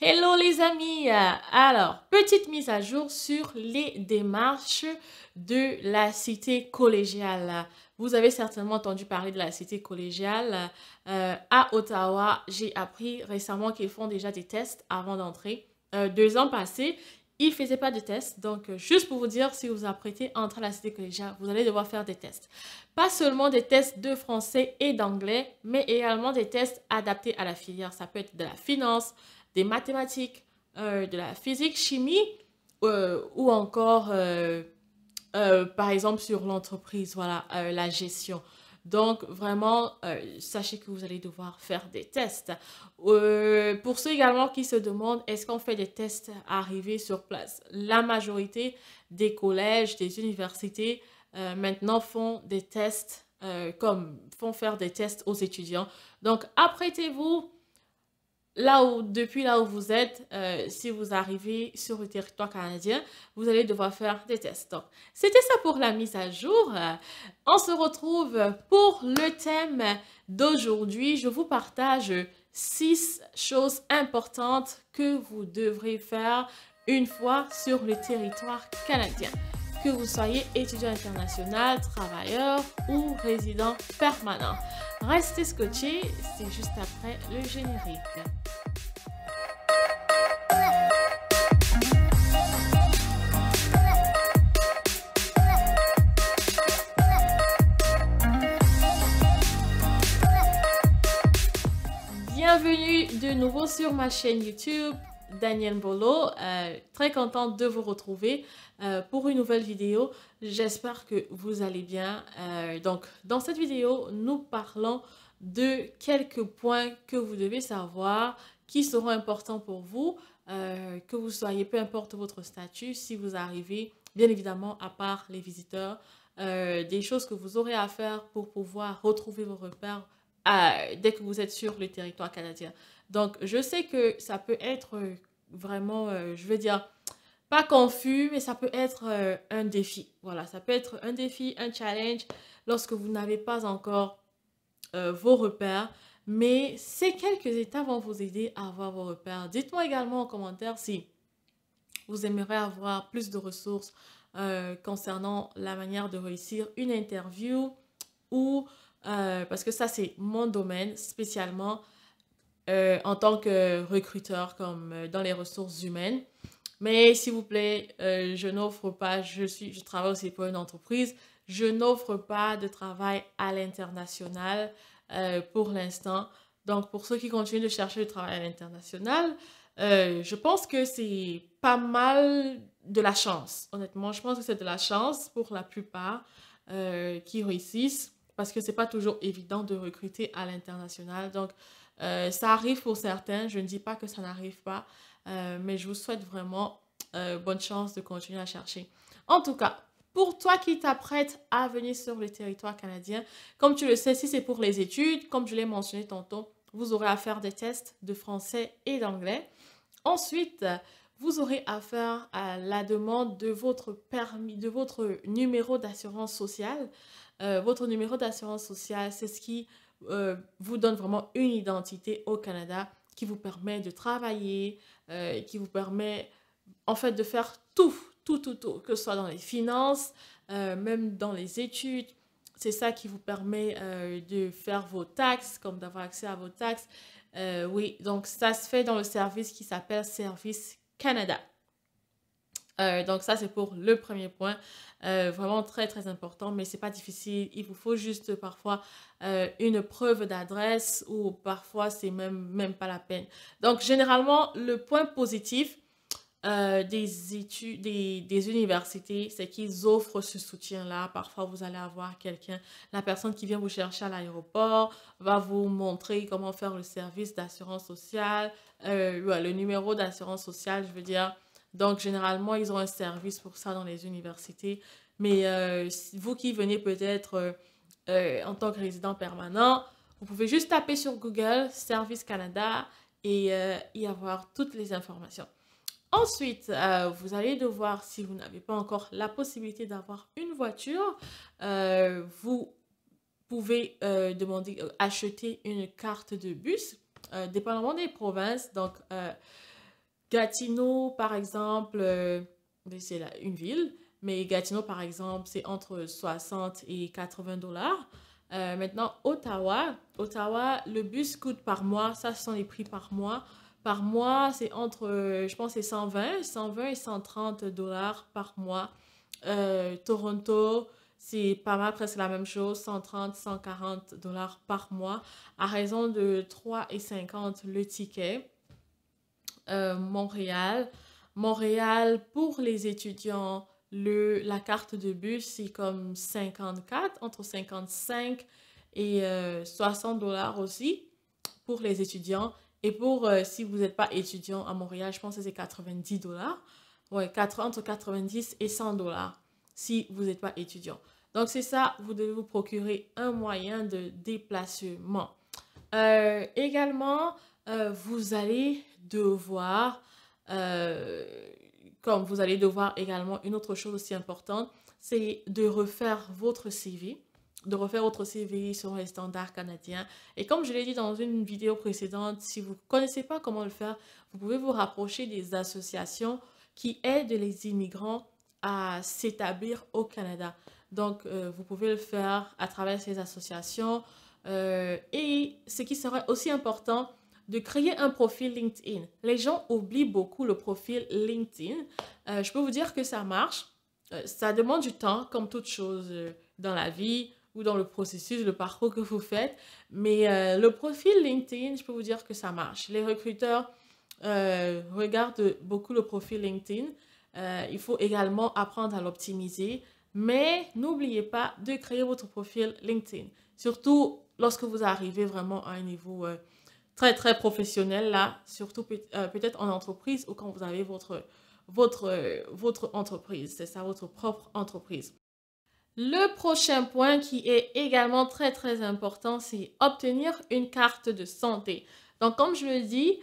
Hello les amis, alors petite mise à jour sur les démarches de la cité collégiale. Vous avez certainement entendu parler de la cité collégiale. À Ottawa, j'ai appris récemment qu'ils font déjà des tests avant d'entrer. 2 ans passés, ils ne faisaient pas de tests. Donc, juste pour vous dire, si vous vous apprêtez à entrer à la cité collégiale, vous allez devoir faire des tests. Pas seulement des tests de français et d'anglais, mais également des tests adaptés à la filière. Ça peut être de la finance, des mathématiques, de la physique, chimie ou encore, par exemple, sur l'entreprise, voilà, la gestion. Donc, vraiment, sachez que vous allez devoir faire des tests. Pour ceux également qui se demandent, est-ce qu'on fait des tests arrivés sur place? La majorité des collèges, des universités, maintenant font des tests, font faire des tests aux étudiants. Donc, apprêtez-vous depuis là où vous êtes, si vous arrivez sur le territoire canadien, vous allez devoir faire des tests. Donc, c'était ça pour la mise à jour. On se retrouve pour le thème d'aujourd'hui. Je vous partage 6 choses importantes que vous devrez faire une fois sur le territoire canadien. Que vous soyez étudiant international, travailleur ou résident permanent. Restez scotchés, c'est juste après le générique. Bienvenue de nouveau sur ma chaîne YouTube, Daniel Bolo. Très contente de vous retrouver pour une nouvelle vidéo. J'espère que vous allez bien. Donc, dans cette vidéo, nous parlons de quelques points que vous devez savoir qui seront importants pour vous, que vous soyez, peu importe votre statut, si vous arrivez, bien évidemment, à part les visiteurs, des choses que vous aurez à faire pour pouvoir retrouver vos repères dès que vous êtes sur le territoire canadien. Donc, je sais que ça peut être vraiment, je veux dire, pas confus, mais ça peut être un défi. Voilà, ça peut être un défi, un challenge lorsque vous n'avez pas encore vos repères. Mais ces quelques étapes vont vous aider à avoir vos repères. Dites-moi également en commentaire si vous aimeriez avoir plus de ressources concernant la manière de réussir une interview ou parce que ça, c'est mon domaine spécialement en tant que recruteur, comme dans les ressources humaines. Mais s'il vous plaît, je n'offre pas, je travaille aussi pour une entreprise, je n'offre pas de travail à l'international pour l'instant. Donc, pour ceux qui continuent de chercher du travail à l'international, je pense que c'est pas mal de la chance. Honnêtement, je pense que c'est de la chance pour la plupart qui réussissent parce que c'est pas toujours évident de recruter à l'international. Donc, ça arrive pour certains. Je ne dis pas que ça n'arrive pas, mais je vous souhaite vraiment bonne chance de continuer à chercher. En tout cas, pour toi qui t'apprêtes à venir sur le territoire canadien, comme tu le sais, si c'est pour les études, comme je l'ai mentionné tantôt, vous aurez à faire des tests de français et d'anglais. Ensuite, vous aurez affaire à la demande de votre permis, de votre numéro d'assurance sociale. Votre numéro d'assurance sociale, c'est ce qui vous donne vraiment une identité au Canada qui vous permet de travailler, qui vous permet en fait de faire tout, que ce soit dans les finances, même dans les études. C'est ça qui vous permet de faire vos taxes, comme d'avoir accès à vos taxes. Oui, donc ça se fait dans le service qui s'appelle Service Canada. Donc ça, c'est pour le premier point. Vraiment très, très important, mais c'est pas difficile. Il vous faut juste parfois une preuve d'adresse ou parfois, c'est même pas la peine. Donc, généralement, le point positif des études, des universités, c'est qu'ils offrent ce soutien-là. Parfois, vous allez avoir quelqu'un, la personne qui vient vous chercher à l'aéroport va vous montrer comment faire le service d'assurance sociale, ouais, le numéro d'assurance sociale, je veux dire. Donc, généralement, ils ont un service pour ça dans les universités. Mais vous qui venez peut-être en tant que résident permanent, vous pouvez juste taper sur Google Service Canada et y avoir toutes les informations. Ensuite, vous allez devoir, si vous n'avez pas encore la possibilité d'avoir une voiture, vous pouvez acheter une carte de bus, dépendamment des provinces. Donc, Gatineau, par exemple, mais c'est une ville, mais Gatineau, par exemple, c'est entre 60 et 80 dollars. Maintenant, Ottawa, le bus coûte par mois, ça ce sont les prix par mois. Par mois, c'est entre, je pense, c'est 120 et 130 dollars par mois. Toronto, c'est pas mal, presque la même chose, 130, 140 dollars par mois, à raison de 3,50 le ticket. Montréal. Montréal, pour les étudiants, la carte de bus, c'est comme 54, entre 55 et 60 dollars aussi pour les étudiants. Et pour si vous n'êtes pas étudiant à Montréal, je pense que c'est 90 dollars. Ouais, entre 90 et 100 dollars si vous n'êtes pas étudiant. Donc, c'est ça, vous devez vous procurer un moyen de déplacement. Également, vous allez devoir, euh, comme vous allez devoir également, une autre chose aussi importante, c'est de refaire votre CV, de refaire votre CV selon les standards canadiens. Et comme je l'ai dit dans une vidéo précédente, si vous ne connaissez pas comment le faire, vous pouvez vous rapprocher des associations qui aident les immigrants à s'établir au Canada. Donc, vous pouvez le faire à travers ces associations. Et ce qui serait aussi important, de créer un profil LinkedIn. Les gens oublient beaucoup le profil LinkedIn. Je peux vous dire que ça marche. Ça demande du temps, comme toute chose dans la vie ou dans le processus, le parcours que vous faites. Mais le profil LinkedIn, je peux vous dire que ça marche. Les recruteurs regardent beaucoup le profil LinkedIn. Il faut également apprendre à l'optimiser. Mais n'oubliez pas de créer votre profil LinkedIn. Surtout lorsque vous arrivez vraiment à un niveau très, très professionnel, là, surtout peut-être en entreprise ou quand vous avez votre entreprise. C'est ça, votre propre entreprise. Le prochain point qui est également très, très important, c'est obtenir une carte de santé. Donc, comme je le dis,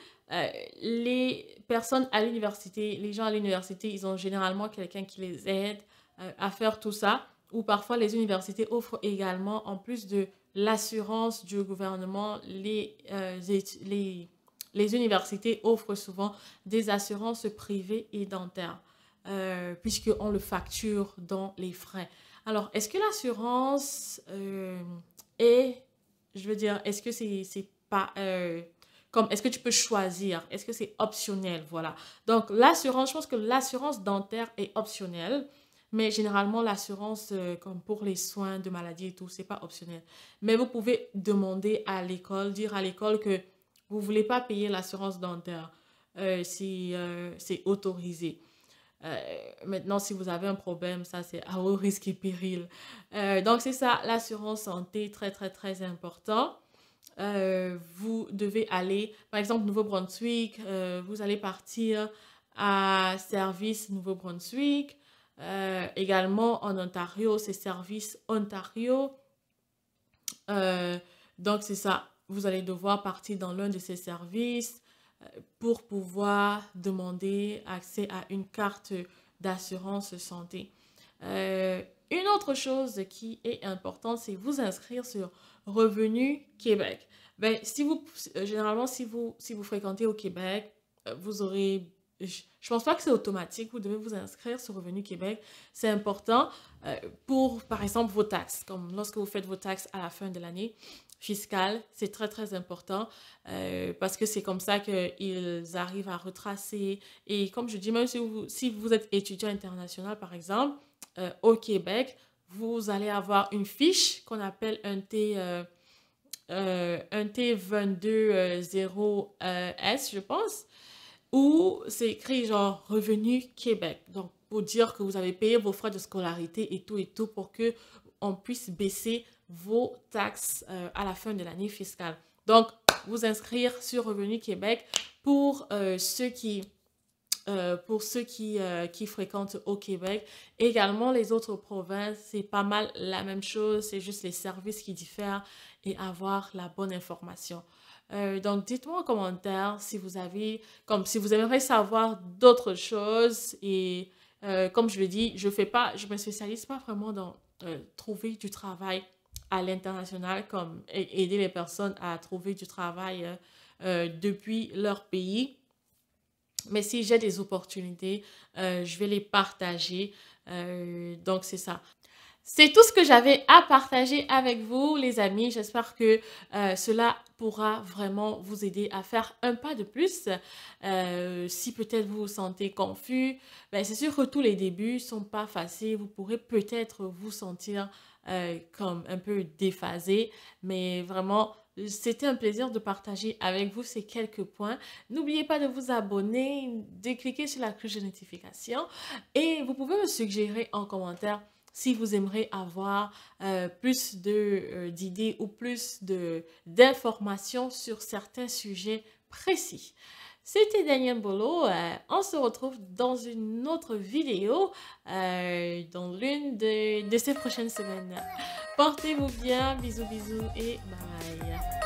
les personnes à l'université, les gens à l'université, ils ont généralement quelqu'un qui les aide à faire tout ça. Ou parfois, les universités offrent également, en plus de l'assurance du gouvernement, les universités offrent souvent des assurances privées et dentaires, puisqu'on le facture dans les frais. Alors, est-ce que l'assurance est, je veux dire, est-ce que c'est pas, comme, est-ce que tu peux choisir? Est-ce que c'est optionnel? Voilà. Donc, l'assurance, je pense que l'assurance dentaire est optionnelle, mais généralement, l'assurance, comme pour les soins de maladie et tout, c'est pas optionnel. Mais vous pouvez demander à l'école, dire à l'école que vous voulez pas payer l'assurance dentaire. C'est autorisé. Maintenant, si vous avez un problème, ça c'est à vos risques et périls. Donc c'est ça, l'assurance santé, très très très important. Vous devez aller, par exemple, Nouveau-Brunswick, vous allez partir à Service Nouveau-Brunswick. Également en Ontario, c'est Service Ontario. Euh, donc c'est ça, vous allez devoir partir dans l'un de ces services pour pouvoir demander accès à une carte d'assurance santé. Euh, une autre chose qui est importante, c'est vous inscrire sur Revenu Québec. Ben, si vous, généralement, si vous fréquentez au Québec, vous aurez... Je pense pas que c'est automatique, vous devez vous inscrire sur Revenu Québec. C'est important pour, par exemple, vos taxes. Comme lorsque vous faites vos taxes à la fin de l'année fiscale, c'est très, très important parce que c'est comme ça qu'ils arrivent à retracer. Et comme je dis, même si vous êtes étudiant international, par exemple, au Québec, vous allez avoir une fiche qu'on appelle un T22 0 S, je pense, où c'est écrit genre Revenu Québec. Donc, pour dire que vous avez payé vos frais de scolarité et tout pour que on puisse baisser vos taxes à la fin de l'année fiscale. Donc, vous inscrire sur Revenu Québec pour qui fréquentent au Québec. Également, les autres provinces, c'est pas mal la même chose, c'est juste les services qui diffèrent et avoir la bonne information. Donc, dites-moi en commentaire si vous avez, comme si vous aimeriez savoir d'autres choses et comme je le dis, je me spécialise pas vraiment dans trouver du travail à l'international, comme aider les personnes à trouver du travail depuis leur pays. Mais si j'ai des opportunités, je vais les partager. Donc, c'est ça. C'est tout ce que j'avais à partager avec vous, les amis. J'espère que cela pourra vraiment vous aider à faire un pas de plus. Si peut-être vous vous sentez confus, ben, c'est sûr que tous les débuts ne sont pas faciles. Vous pourrez peut-être vous sentir comme un peu déphasé, mais vraiment, c'était un plaisir de partager avec vous ces quelques points. N'oubliez pas de vous abonner, de cliquer sur la cloche de notification et vous pouvez me suggérer en commentaire si vous aimeriez avoir plus d'idées ou plus d'informations sur certains sujets précis. C'était Daniel Bolo. On se retrouve dans une autre vidéo dans l'une de ces prochaines semaines. Portez-vous bien. Bisous, bisous et bye bye.